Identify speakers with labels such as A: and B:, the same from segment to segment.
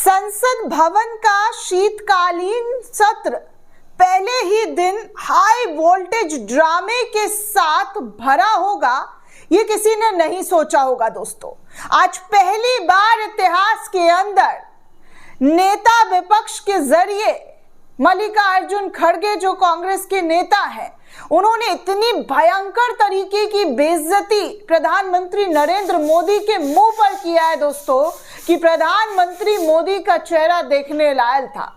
A: संसद भवन का शीतकालीन सत्र पहले ही दिन हाई वोल्टेज ड्रामे के साथ भरा होगा, ये किसी ने नहीं सोचा होगा। दोस्तों, आज पहली बार इतिहास के अंदर नेता विपक्ष के जरिए मल्लिकार्जुन खड़गे, जो कांग्रेस के नेता हैं, उन्होंने इतनी भयंकर तरीके की बेइज्जती प्रधानमंत्री नरेंद्र मोदी के मुंह पर किया है दोस्तों, कि प्रधानमंत्री मोदी का चेहरा देखने लायक था।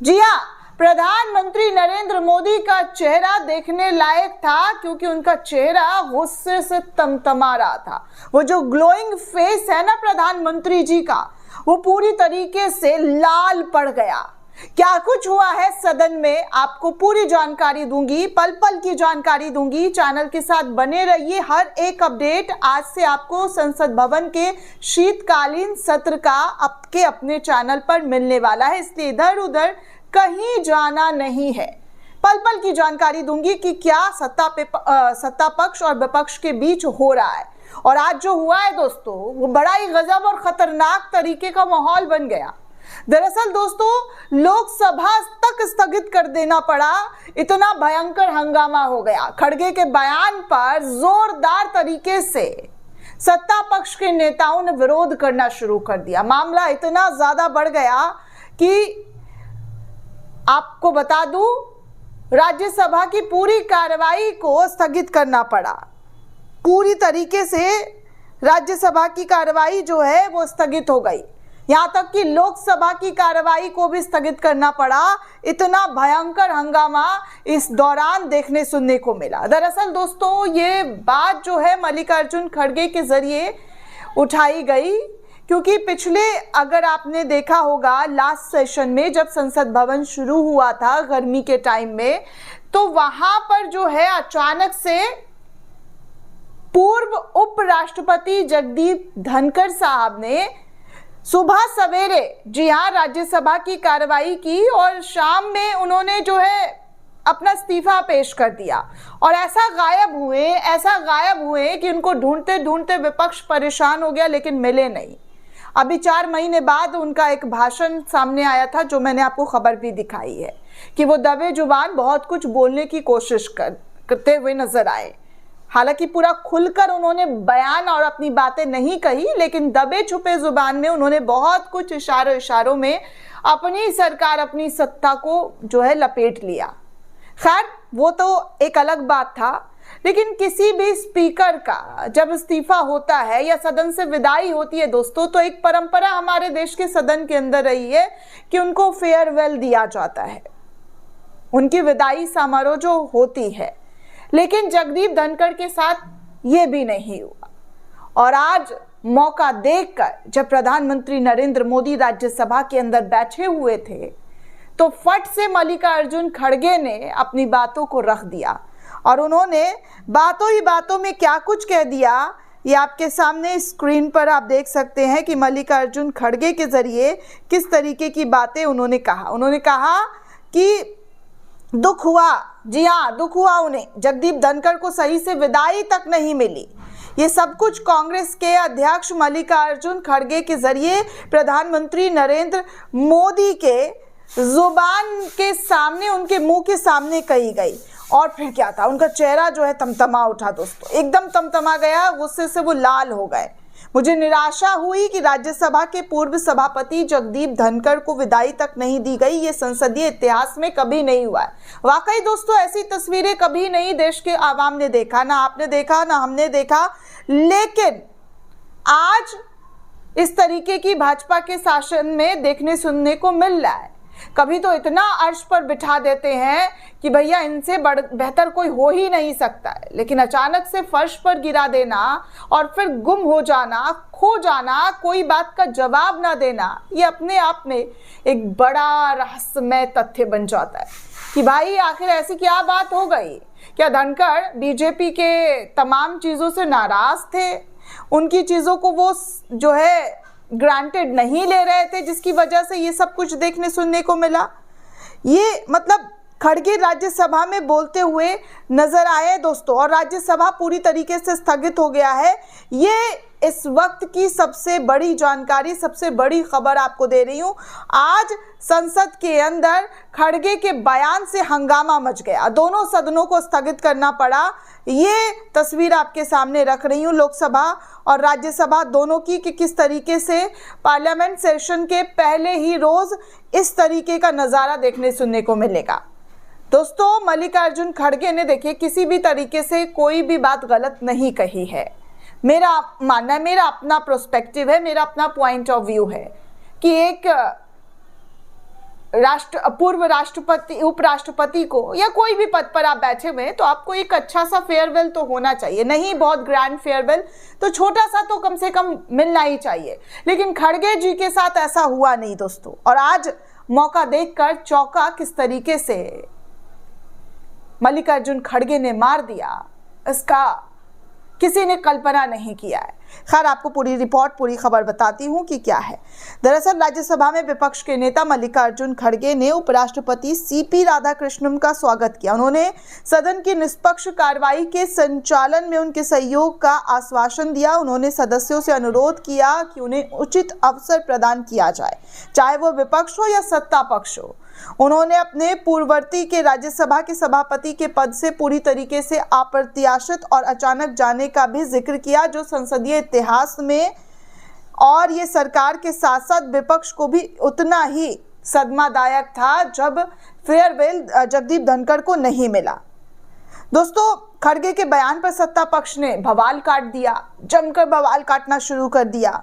A: जी हाँ, प्रधानमंत्री नरेंद्र मोदी का चेहरा देखने लायक था, क्योंकि उनका चेहरा गुस्से से तमतमा रहा था। वो जो ग्लोइंग फेस है ना प्रधानमंत्री जी का, वो पूरी तरीके से लाल पड़ गया। क्या कुछ हुआ है सदन में, आपको पूरी जानकारी दूंगी, पल पल की जानकारी दूंगी। चैनल के साथ बने रहिए। हर एक अपडेट आज से आपको संसद भवन के शीतकालीन सत्र का आपके अपने चैनल पर मिलने वाला है, इसलिए इधर उधर कहीं जाना नहीं है। पल पल की जानकारी दूंगी कि क्या सत्ता पक्ष और विपक्ष के बीच हो रहा है। और आज जो हुआ है दोस्तों, वो बड़ा ही गजब और खतरनाक तरीके का माहौल बन गया। दरअसल दोस्तों, लोकसभा तक स्थगित कर देना पड़ा, इतना भयंकर हंगामा हो गया। खड़गे के बयान पर जोरदार तरीके से सत्ता पक्ष के नेताओं ने विरोध करना शुरू कर दिया। मामला इतना ज्यादा बढ़ गया कि आपको बता दूं, राज्यसभा की पूरी कार्रवाई को स्थगित करना पड़ा। पूरी तरीके से राज्यसभा की कार्रवाई जो है वो स्थगित हो गई। यहां तक कि लोकसभा की कार्रवाई को भी स्थगित करना पड़ा। इतना भयंकर हंगामा इस दौरान देखने सुनने को मिला। दरअसल दोस्तों, ये बात जो है मल्लिकार्जुन खड़गे के जरिए उठाई गई, क्योंकि पिछले, अगर आपने देखा होगा लास्ट सेशन में जब संसद भवन शुरू हुआ था गर्मी के टाइम में, तो वहां पर जो है अचानक से पूर्व उपराष्ट्रपति जगदीप धनखड़ साहब ने सुबह सवेरे, जी हाँ, राज्यसभा की कार्रवाई की और शाम में उन्होंने जो है अपना इस्तीफा पेश कर दिया। और ऐसा गायब हुए कि उनको ढूंढते ढूंढते विपक्ष परेशान हो गया, लेकिन मिले नहीं। अभी 4 महीने बाद उनका एक भाषण सामने आया था, जो मैंने आपको खबर भी दिखाई है, कि वो दबे जुबान बहुत कुछ बोलने की कोशिश करते हुए नजर आए। हालांकि पूरा खुलकर उन्होंने बयान और अपनी बातें नहीं कही, लेकिन दबे छुपे जुबान में उन्होंने बहुत कुछ इशारों में अपनी सरकार, अपनी सत्ता को जो है लपेट लिया। खैर, वो तो एक अलग बात था, लेकिन किसी भी स्पीकर का जब इस्तीफा होता है या सदन से विदाई होती है दोस्तों, तो एक परंपरा हमारे देश के सदन के अंदर रही है कि उनको फेयरवेल दिया जाता है, उनकी विदाई समारोह जो होती है। लेकिन जगदीप धनखड़ के साथ ये भी नहीं हुआ। और आज मौका देखकर जब प्रधानमंत्री नरेंद्र मोदी राज्यसभा के अंदर बैठे हुए थे, तो फट से मल्लिकार्जुन खड़गे ने अपनी बातों को रख दिया और उन्होंने बातों ही बातों में क्या कुछ कह दिया, ये आपके सामने स्क्रीन पर आप देख सकते हैं कि मल्लिकार्जुन खड़गे के जरिए किस तरीके की बातें उन्होंने कहा। उन्होंने कहा कि दुख हुआ, जी हाँ, दुख हुआ उन्हें, जगदीप धनखड़ को सही से विदाई तक नहीं मिली। ये सब कुछ कांग्रेस के अध्यक्ष मल्लिकार्जुन खड़गे के जरिए प्रधानमंत्री नरेंद्र मोदी के जुबान के सामने, उनके मुंह के सामने कही गई। और फिर क्या था, उनका चेहरा जो है तमतमा उठा दोस्तों, एकदम तमतमा गया, गुस्से से वो लाल हो गए। मुझे निराशा हुई कि राज्यसभा के पूर्व सभापति जगदीप धनखड़ को विदाई तक नहीं दी गई। ये संसदीय इतिहास में कभी नहीं हुआ है। वाकई दोस्तों, ऐसी तस्वीरें कभी नहीं देश के आवाम ने देखा, ना आपने देखा, ना हमने देखा। लेकिन आज इस तरीके की भाजपा के शासन में देखने सुनने को मिल रहा है। कभी तो इतना अर्श पर बिठा देते हैं कि भैया इनसे बेहतर कोई हो ही नहीं सकता है, लेकिन अचानक से फर्श पर गिरा देना और फिर गुम हो जाना, खो जाना, कोई बात का जवाब ना देना, ये अपने आप में एक बड़ा रहस्यमय तथ्य बन जाता है कि भाई आखिर ऐसी क्या बात हो गई। क्या धनखड़ बीजेपी के तमाम चीज़ों से नाराज थे, उनकी चीज़ों को वो जो है ग्रांटेड नहीं ले रहे थे, जिसकी वजह से ये सब कुछ देखने सुनने को मिला। ये मतलब खड़गे राज्यसभा में बोलते हुए नजर आए दोस्तों, और राज्यसभा पूरी तरीके से स्थगित हो गया है। ये इस वक्त की सबसे बड़ी जानकारी, सबसे बड़ी खबर आपको दे रही हूं। आज संसद के अंदर खड़गे के बयान से हंगामा मच गया, दोनों सदनों को स्थगित करना पड़ा। ये तस्वीर आपके सामने रख रही हूं लोकसभा और राज्यसभा दोनों की, कि किस तरीके से पार्लियामेंट सेशन के पहले ही रोज इस तरीके का नज़ारा देखने सुनने को मिलेगा। दोस्तों, मल्लिकार्जुन खड़गे ने देखिए किसी भी तरीके से कोई भी बात गलत नहीं कही है। मेरा मानना है, मेरा अपना प्रोस्पेक्टिव है, मेरा अपना पॉइंट ऑफ व्यू है कि एक पूर्व राष्ट्रपति, उपराष्ट्रपति को या कोई भी पद पर आप बैठे हुए हैं तो आपको एक अच्छा सा फेयरवेल तो होना चाहिए। नहीं बहुत ग्रैंड फेयरवेल तो छोटा सा तो कम से कम मिलना ही चाहिए, लेकिन खड़गे जी के साथ ऐसा हुआ नहीं दोस्तों। और आज मौका देखकर चौंका किस तरीके से मल्लिकार्जुन खड़गे ने मार दिया, इसका किसी ने कल्पना नहीं किया है। खैर, आपको पूरी रिपोर्ट, पूरी खबर बताती हूं कि क्या है। दरअसल राज्यसभा में विपक्ष के नेता मल्लिकार्जुन खड़गे ने उपराष्ट्रपति सीपी राधाकृष्णन का स्वागत किया। उन्होंने सदन की निष्पक्ष कार्रवाई के संचालन में उनके सहयोग का आश्वासन दिया। उन्होंने सदस्यों से अनुरोध किया कि उन्हें उचित अवसर प्रदान किया जाए, चाहे वो विपक्ष हो या सत्ता पक्ष हो। उन्होंने अपने पूर्ववर्ती के राज्यसभा के सभापति के पद से पूरी तरीके से अप्रत्याशित और अचानक जाने का भी जिक्र किया, जो संसदीय इतिहास में और ये सरकार के साथ साथ विपक्ष को भी उतना ही सदमादायक था जब फेयरवेल जगदीप धनखड़ को नहीं मिला। दोस्तों, खड़गे के बयान पर सत्ता पक्ष ने बवाल काट दिया, जमकर बवाल काटना शुरू कर दिया।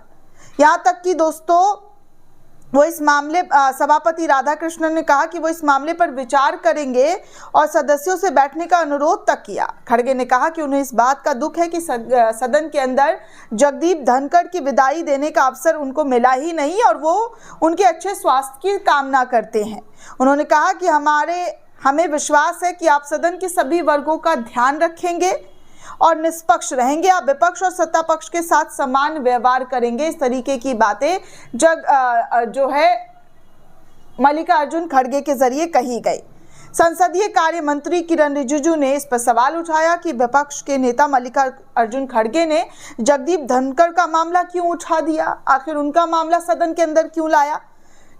A: यहाँ तक कि दोस्तों वो इस मामले, सभापति राधाकृष्णन ने कहा कि वो इस मामले पर विचार करेंगे और सदस्यों से बैठने का अनुरोध तक किया। खड़गे ने कहा कि उन्हें इस बात का दुख है कि सदन के अंदर जगदीप धनखड़ की विदाई देने का अवसर उनको मिला ही नहीं और वो उनके अच्छे स्वास्थ्य की कामना करते हैं। उन्होंने कहा कि हमें विश्वास है कि आप सदन के सभी वर्गों का ध्यान रखेंगे और निष्पक्ष रहेंगे, आप विपक्ष और सत्ता पक्ष के साथ समान व्यवहार करेंगे। इस तरीके की बातें जो है मल्लिकार्जुन खड़गे के जरिए कही गई। संसदीय कार्य मंत्री किरण रिजिजू ने इस पर सवाल उठाया कि विपक्ष के नेता मल्लिकार्जुन खड़गे ने जगदीप धनखड़ का मामला क्यों उठा दिया, आखिर उनका मामला सदन के अंदर क्यों लाया।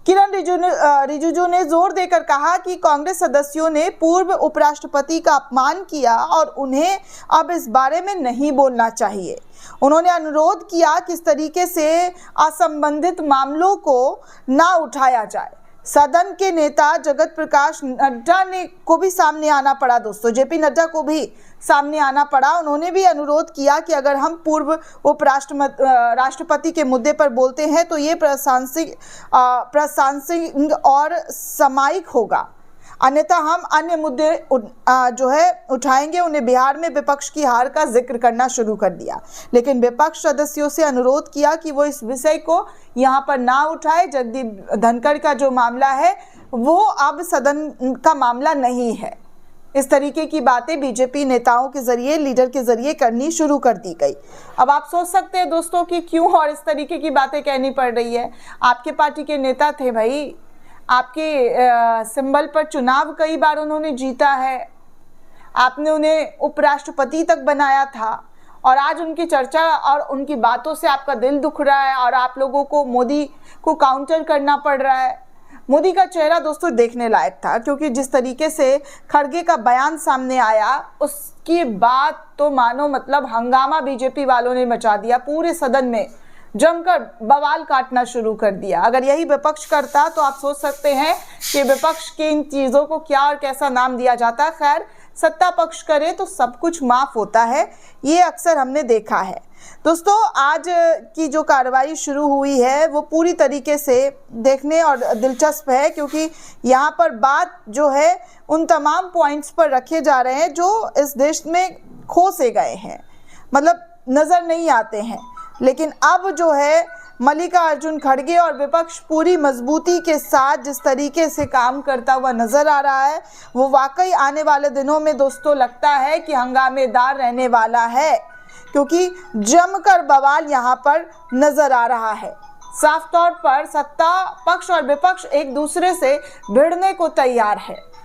A: किरण रिजिजू ने जोर देकर कहा कि कांग्रेस सदस्यों ने पूर्व उपराष्ट्रपति का अपमान किया और उन्हें अब इस बारे में नहीं बोलना चाहिए। उन्होंने अनुरोध किया कि इस तरीके से असंबंधित मामलों को ना उठाया जाए। सदन के नेता जगत प्रकाश नड्डा को भी सामने आना पड़ा दोस्तों, जेपी नड्डा को भी सामने आना पड़ा। उन्होंने भी अनुरोध किया कि अगर हम पूर्व राष्ट्रपति के मुद्दे पर बोलते हैं तो ये प्रासंगिक और सामयिक होगा, अन्यथा हम अन्य मुद्दे जो है उठाएंगे। उन्हें बिहार में विपक्ष की हार का जिक्र करना शुरू कर दिया, लेकिन विपक्ष सदस्यों से अनुरोध किया कि वो इस विषय को यहाँ पर ना उठाए। जगदीप धनखड़ का जो मामला है वो अब सदन का मामला नहीं है। इस तरीके की बातें बीजेपी नेताओं के जरिए, लीडर के जरिए करनी शुरू कर दी गई। अब आप सोच सकते हैं दोस्तों कि क्यों और इस तरीके की बातें कहनी पड़ रही है। आपके पार्टी के नेता थे भाई, आपके सिंबल पर चुनाव कई बार उन्होंने जीता है, आपने उन्हें उपराष्ट्रपति तक बनाया था और आज उनकी चर्चा और उनकी बातों से आपका दिल दुख रहा है और आप लोगों को मोदी को काउंटर करना पड़ रहा है। मोदी का चेहरा दोस्तों देखने लायक था, क्योंकि जिस तरीके से खड़गे का बयान सामने आया उसकी बात तो मानो मतलब हंगामा बीजेपी वालों ने मचा दिया, पूरे सदन में जमकर बवाल काटना शुरू कर दिया। अगर यही विपक्ष करता तो आप सोच सकते हैं कि विपक्ष की इन चीज़ों को क्या और कैसा नाम दिया जाता। खैर, सत्ता पक्ष करे तो सब कुछ माफ होता है, ये अक्सर हमने देखा है। दोस्तों, आज की जो कार्रवाई शुरू हुई है वो पूरी तरीके से देखने और दिलचस्प है, क्योंकि यहाँ पर बात जो है उन तमाम पॉइंट्स पर रखे जा रहे हैं जो इस देश में खो से गए हैं, मतलब नज़र नहीं आते हैं। लेकिन अब जो है मल्लिकार्जुन खड़गे और विपक्ष पूरी मजबूती के साथ जिस तरीके से काम करता हुआ नज़र आ रहा है, वो वाकई आने वाले दिनों में दोस्तों लगता है कि हंगामेदार रहने वाला है, क्योंकि जमकर बवाल यहाँ पर नज़र आ रहा है। साफ तौर पर सत्ता पक्ष और विपक्ष एक दूसरे से भिड़ने को तैयार है।